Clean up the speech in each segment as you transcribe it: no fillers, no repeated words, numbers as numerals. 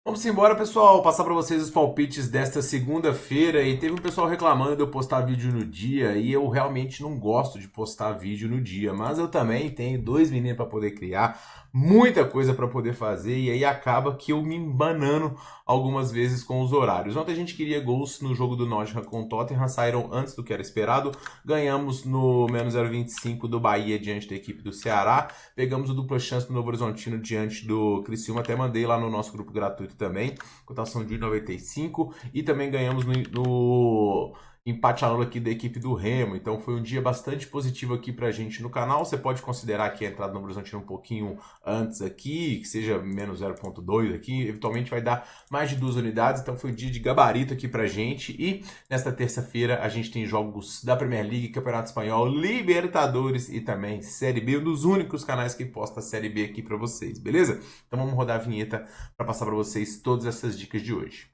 Vamos embora, pessoal, passar para vocês os palpites desta segunda-feira. E teve um pessoal reclamando de eu postar vídeo no dia, e eu realmente não gosto de postar vídeo no dia, mas eu também tenho dois meninos para poder criar, muita coisa para poder fazer, e aí acaba que eu me embanando algumas vezes com os horários. Ontem a gente queria gols no jogo do Nottingham com o Tottenham, saíram antes do que era esperado. Ganhamos no menos 0,25 do Bahia diante da equipe do Ceará. Pegamos o dupla chance do Novo Horizontino diante do Criciúma, até mandei lá no nosso grupo gratuito também, cotação de 1,95, e também ganhamos no empate a 0 aqui da equipe do Remo. Então foi um dia bastante positivo aqui pra gente no canal. Você pode considerar que a entrada no Horizontino um pouquinho antes aqui, que seja menos 0,2 aqui, eventualmente vai dar mais de 2 unidades. Então foi um dia de gabarito aqui pra gente. E nesta terça-feira a gente tem jogos da Premier League, Campeonato Espanhol, Libertadores e também Série B, um dos únicos canais que posta a Série B aqui pra vocês, beleza? Então vamos rodar a vinheta para passar para vocês todas essas dicas de hoje.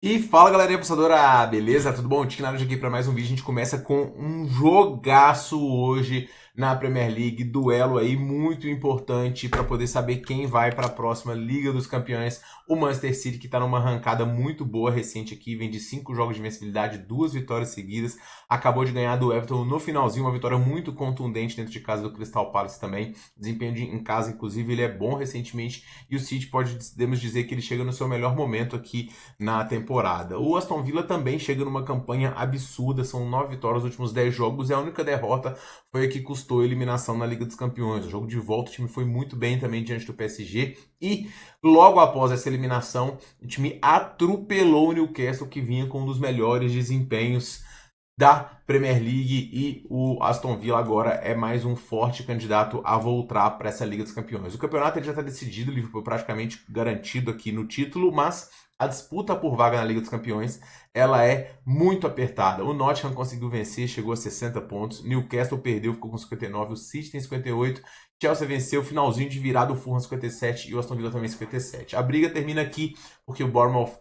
E fala, galerinha apostadora, beleza? Tudo bom? Tiquinado aqui para mais um vídeo. A gente começa com um jogaço hoje na Premier League, duelo aí muito importante para poder saber quem vai para a próxima Liga dos Campeões. O Manchester City, que está numa arrancada muito boa recente aqui, vem de 5 jogos de invencibilidade, 2 vitórias seguidas, acabou de ganhar do Everton no finalzinho, uma vitória muito contundente dentro de casa do Crystal Palace também. Desempenho em casa, inclusive, ele é bom recentemente, e o City podemos dizer que ele chega no seu melhor momento aqui na temporada. O Aston Villa também chega numa campanha absurda, são 9 vitórias nos últimos 10 jogos, e a única derrota foi a que custou a eliminação na Liga dos Campeões. O jogo de volta, o time foi muito bem também diante do PSG, e logo após essa eliminação, o time atropelou o Newcastle, que vinha com um dos melhores desempenhos da Premier League, e o Aston Villa agora é mais um forte candidato a voltar para essa Liga dos Campeões. O campeonato ele já está decidido, o Liverpool praticamente garantido aqui no título, mas a disputa por vaga na Liga dos Campeões ela é muito apertada. O Nottingham conseguiu vencer, chegou a 60 pontos. Newcastle perdeu, ficou com 59. O City tem 58. Chelsea venceu, finalzinho de virada, o Fulham 57 e o Aston Villa também 57. A briga termina aqui porque o Bournemouth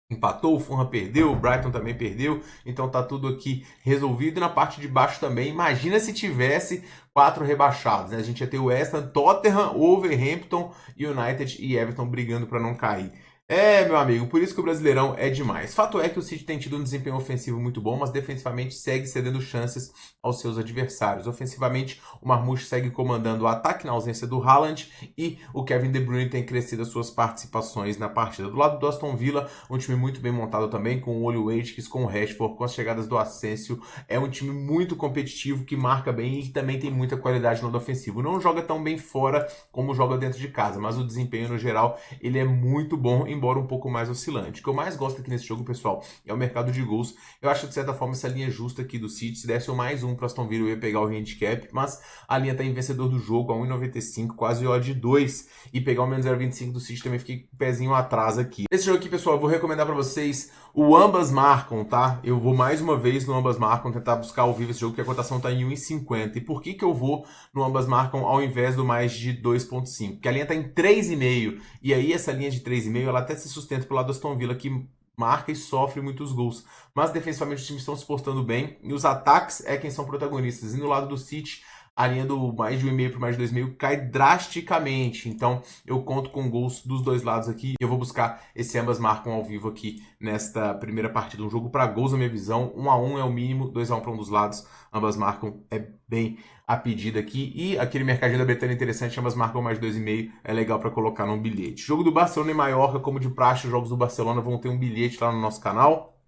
empatou, o Fulham perdeu, o Brighton também perdeu, então tá tudo aqui resolvido. E na parte de baixo também, imagina se tivesse 4 rebaixados, né? A gente ia ter o West Ham, Tottenham, Wolverhampton, United e Everton brigando para não cair. É, meu amigo, por isso que o Brasileirão é demais. Fato é que o City tem tido um desempenho ofensivo muito bom, mas defensivamente segue cedendo chances aos seus adversários. Ofensivamente, o Marmoush segue comandando o ataque na ausência do Haaland, e o Kevin De Bruyne tem crescido as suas participações na partida. Do lado do Aston Villa, um time muito bem montado também, com o Olho Watkins, com o Rashford, com as chegadas do Asensio. É um time muito competitivo, que marca bem e que também tem muita qualidade no lado ofensivo. Não joga tão bem fora como joga dentro de casa, mas o desempenho no geral ele é muito bom, embora um pouco mais oscilante. O que eu mais gosto aqui nesse jogo, pessoal, é o mercado de gols. Eu acho, de certa forma, essa linha justa aqui do City. Se desse mais um para Aston Villa, eu ia pegar o handicap, mas a linha tá em vencedor do jogo, a 1,95, quase odd 2. E pegar o menos 0,25 do City também fiquei com o pezinho atrás aqui. Esse jogo aqui, pessoal, eu vou recomendar para vocês o ambas marcam, tá? Eu vou mais uma vez no ambas marcam tentar buscar ao vivo esse jogo, que a cotação tá em 1,50. E por que eu vou no ambas marcam ao invés do mais de 2,5? Porque a linha tá em 3,5. E aí essa linha de 3,5, ela até se sustenta pro lado do Aston Villa, que marca e sofre muitos gols. Mas defensivamente os times estão se portando bem, e os ataques é quem são protagonistas. E no lado do City, a linha do mais de 1,5 para mais de 2,5 cai drasticamente. Então eu conto com gols dos dois lados aqui. Eu vou buscar esse ambas marcam ao vivo aqui nesta primeira partida. Um jogo para gols, na minha visão. 1-1 é o mínimo, 2-1 para um dos lados. Ambas marcam é bem a pedida aqui. E aquele mercadinho da Betânia interessante, ambas marcam mais 2,5. É legal para colocar num bilhete. Jogo do Barcelona e Mallorca, como de praxe, os jogos do Barcelona vão ter um bilhete lá no nosso canal.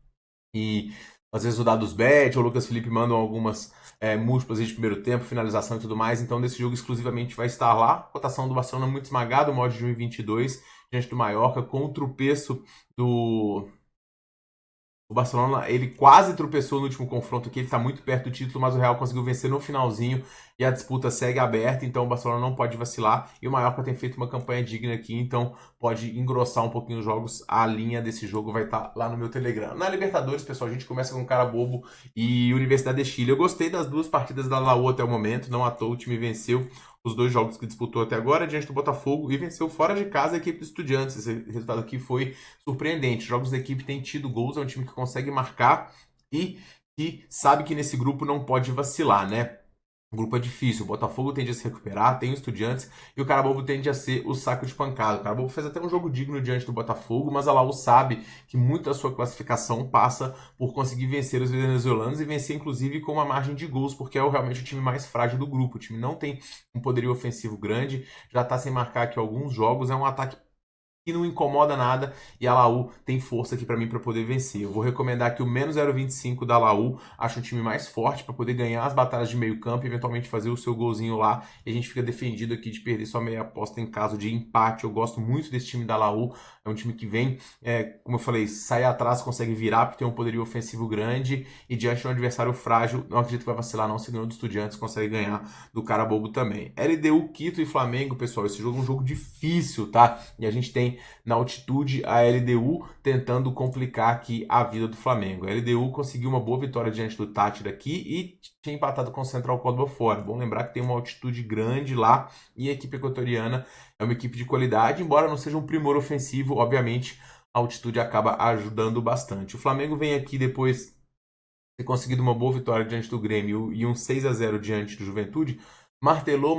E às vezes o Dados Bet ou o Lucas Felipe mandam algumas múltiplas de primeiro tempo, finalização e tudo mais. Então, desse jogo exclusivamente vai estar lá. Cotação do Barcelona muito esmagada, o mod de 1,22 diante do Mallorca, com o tropeço do... O Barcelona, ele quase tropeçou no último confronto aqui, ele está muito perto do título, mas o Real conseguiu vencer no finalzinho e a disputa segue aberta, então o Barcelona não pode vacilar, e o Mallorca tem feito uma campanha digna aqui, então pode engrossar um pouquinho os jogos. A linha desse jogo vai estar lá no meu Telegram. Na Libertadores, pessoal, a gente começa com um cara bobo e Universidade de Chile. Eu gostei das duas partidas da Laú até o momento, não à toa o time venceu os 2 jogos que disputou até agora diante do Botafogo e venceu fora de casa a equipe do Estudiantes. Esse resultado aqui foi surpreendente. Os jogos da equipe têm tido gols, é um time que consegue marcar e e sabe que nesse grupo não pode vacilar, né? O grupo é difícil, o Botafogo tende a se recuperar, tem o Estudiantes e o Carabobo tende a ser o saco de pancada. O Carabobo fez até um jogo digno diante do Botafogo, mas a Laú sabe que muito da sua classificação passa por conseguir vencer os venezuelanos e vencer inclusive com uma margem de gols, porque é realmente o time mais frágil do grupo. O time não tem um poderio ofensivo grande, já está sem marcar aqui alguns jogos, é um ataque que não incomoda nada e a Laú tem força aqui para mim para poder vencer. Eu vou recomendar aqui o menos 0,25 da Laú, acho um time mais forte para poder ganhar as batalhas de meio campo e eventualmente fazer o seu golzinho lá e a gente fica defendido aqui de perder só meia aposta em caso de empate. Eu gosto muito desse time da Laú, é um time que vem, como eu falei, sai atrás, consegue virar porque tem um poderio ofensivo grande e diante de um adversário frágil, não acredito que vai vacilar não, se ganhou do Estudiantes, consegue ganhar do Carabobo também. LDU, Quito e Flamengo, pessoal, esse jogo é um jogo difícil, tá? E a gente tem na altitude a LDU tentando complicar aqui a vida do Flamengo. A LDU conseguiu uma boa vitória diante do Táchira aqui e tinha empatado com o Central Córdoba fora. Bom lembrar que tem uma altitude grande lá e a equipe equatoriana é uma equipe de qualidade, embora não seja um primor ofensivo, obviamente a altitude acaba ajudando bastante. O Flamengo vem aqui depois de ter conseguido uma boa vitória diante do Grêmio e um 6-0 diante do Juventude, martelou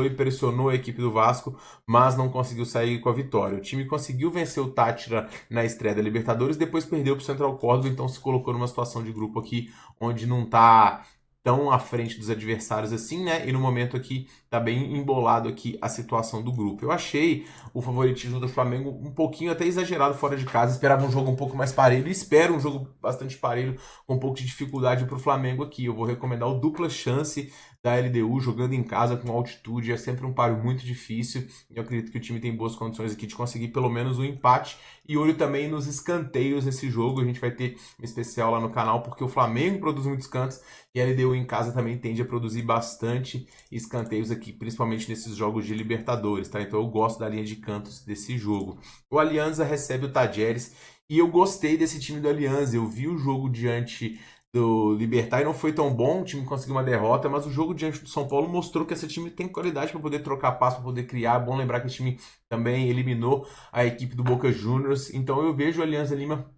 e pressionou a equipe do Vasco, mas não conseguiu sair com a vitória. O time conseguiu vencer o Táchira na estreia da Libertadores, depois perdeu para o Central Córdoba, então se colocou numa situação de grupo aqui onde não está tão à frente dos adversários assim, né? E no momento aqui tá bem embolado aqui a situação do grupo. Eu achei o favoritismo do Flamengo um pouquinho até exagerado fora de casa, esperava um jogo um pouco mais parelho, e espero um jogo bastante parelho, com um pouco de dificuldade para o Flamengo aqui. Eu vou recomendar o dupla chance da LDU jogando em casa com altitude, é sempre um páreo muito difícil, e eu acredito que o time tem boas condições aqui de conseguir pelo menos um empate, e olho também nos escanteios nesse jogo, a gente vai ter um especial lá no canal, porque o Flamengo produz muitos cantos, e a LDU em casa também tende a produzir bastante escanteios aqui, principalmente nesses jogos de Libertadores, tá? Então eu gosto da linha de cantos desse jogo. O Alianza recebe o Tajeres, e eu gostei desse time do Alianza, eu vi o jogo diante do Libertad e não foi tão bom, o time conseguiu uma derrota, mas o jogo diante do São Paulo mostrou que esse time tem qualidade para poder trocar passo, para poder criar. É bom lembrar que esse time também eliminou a equipe do Boca Juniors, então eu vejo o Alianza Lima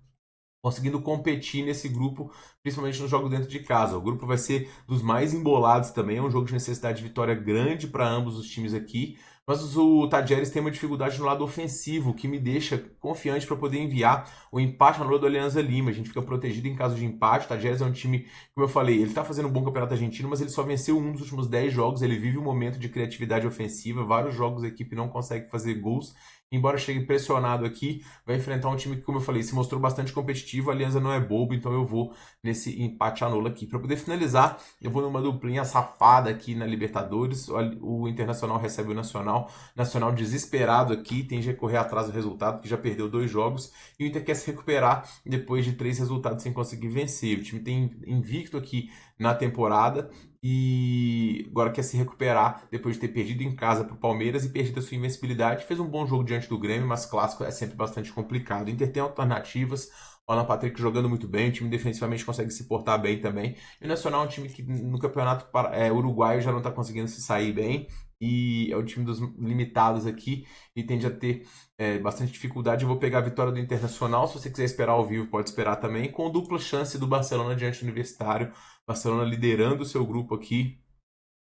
conseguindo competir nesse grupo, principalmente no jogo dentro de casa. O grupo vai ser dos mais embolados também, é um jogo de necessidade de vitória grande para ambos os times aqui, mas o Tajeres tem uma dificuldade no lado ofensivo, que me deixa confiante para poder enviar o empate na lua do Alianza Lima. A gente fica protegido em caso de empate. O Tajeres é um time, como eu falei, ele está fazendo um bom campeonato argentino, mas ele só venceu um dos últimos 10 jogos, ele vive um momento de criatividade ofensiva, vários jogos a equipe não consegue fazer gols, embora chegue pressionado aqui, vai enfrentar um time que, como eu falei, se mostrou bastante competitivo. A Alianza não é bobo, então eu vou nesse empate anula aqui. Para poder finalizar, eu vou numa duplinha safada aqui na Libertadores. O Internacional recebe o Nacional. Nacional desesperado aqui, tem que correr atrás do resultado, porque já perdeu 2 jogos. E o Inter quer se recuperar depois de 3 resultados sem conseguir vencer. O time tem invicto aqui na temporada e agora quer se recuperar depois de ter perdido em casa para o Palmeiras e perdido a sua invencibilidade. Fez um bom jogo diante do Grêmio, mas clássico é sempre bastante complicado. O Inter tem alternativas, o Alan Patrick jogando muito bem, o time defensivamente consegue se portar bem também. E o Nacional é um time que no campeonato uruguaio já não está conseguindo se sair bem, e é o time dos limitados aqui e tende a ter bastante dificuldade. Eu vou pegar a vitória do Internacional. Se você quiser esperar ao vivo, pode esperar também, com dupla chance do Barcelona diante do Universitário. Barcelona liderando o seu grupo aqui,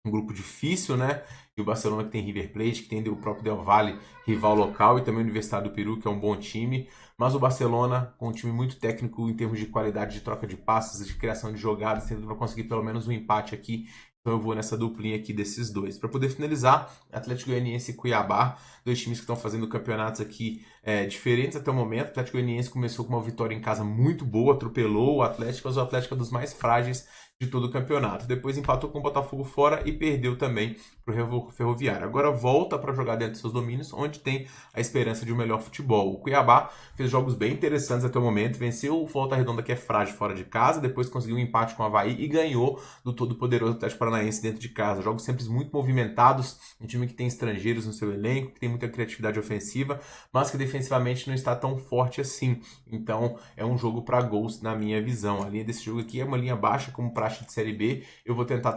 um grupo difícil, né? E o Barcelona que tem River Plate, que tem o próprio Del Valle, rival local, e também o Universidade do Peru, que é um bom time. Mas o Barcelona, com um time muito técnico em termos de qualidade de troca de passes, de criação de jogadas, tentando para conseguir pelo menos um empate aqui. Então eu vou nessa duplinha aqui desses dois. Para poder finalizar, Atlético Goianiense e Cuiabá, dois times que estão fazendo campeonatos aqui diferentes até o momento. O Atlético Goianiense começou com uma vitória em casa muito boa, atropelou o Atlético, mas o Atlético é um dos mais frágeis de todo o campeonato. Depois empatou com o Botafogo fora e perdeu também para o Ferroviário. Agora volta para jogar dentro dos seus domínios, onde tem a esperança de um melhor futebol. O Cuiabá fez jogos bem interessantes até o momento, venceu o Volta Redonda, que é frágil, fora de casa, depois conseguiu um empate com o Avaí e ganhou do todo-poderoso Atlético Paranaense dentro de casa. Jogos sempre muito movimentados, um time que tem estrangeiros no seu elenco, que tem muita criatividade ofensiva, mas que defensivamente não está tão forte assim. Então é um jogo para gols na minha visão. A linha desse jogo aqui é uma linha baixa, como praticamente encaixe de Série B. Eu vou tentar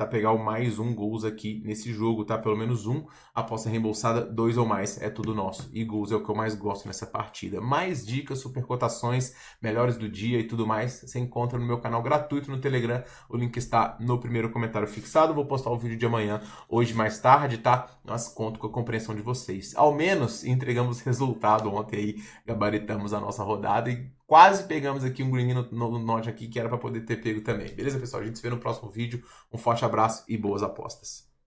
pegar o mais um gols aqui nesse jogo, tá? Pelo menos um, aposta reembolsada, 2 ou mais, é tudo nosso. E gols é o que eu mais gosto nessa partida. Mais dicas, super cotações, melhores do dia e tudo mais, você encontra no meu canal gratuito no Telegram. O link está no primeiro comentário fixado. Vou postar o vídeo de amanhã, hoje mais tarde, tá? Mas conto com a compreensão de vocês. Ao menos entregamos resultado ontem aí, gabaritamos a nossa rodada e quase pegamos aqui um green no norte aqui, que era para poder ter pego também. Beleza, pessoal? A gente se vê no próximo vídeo. Um forte abraço e boas apostas.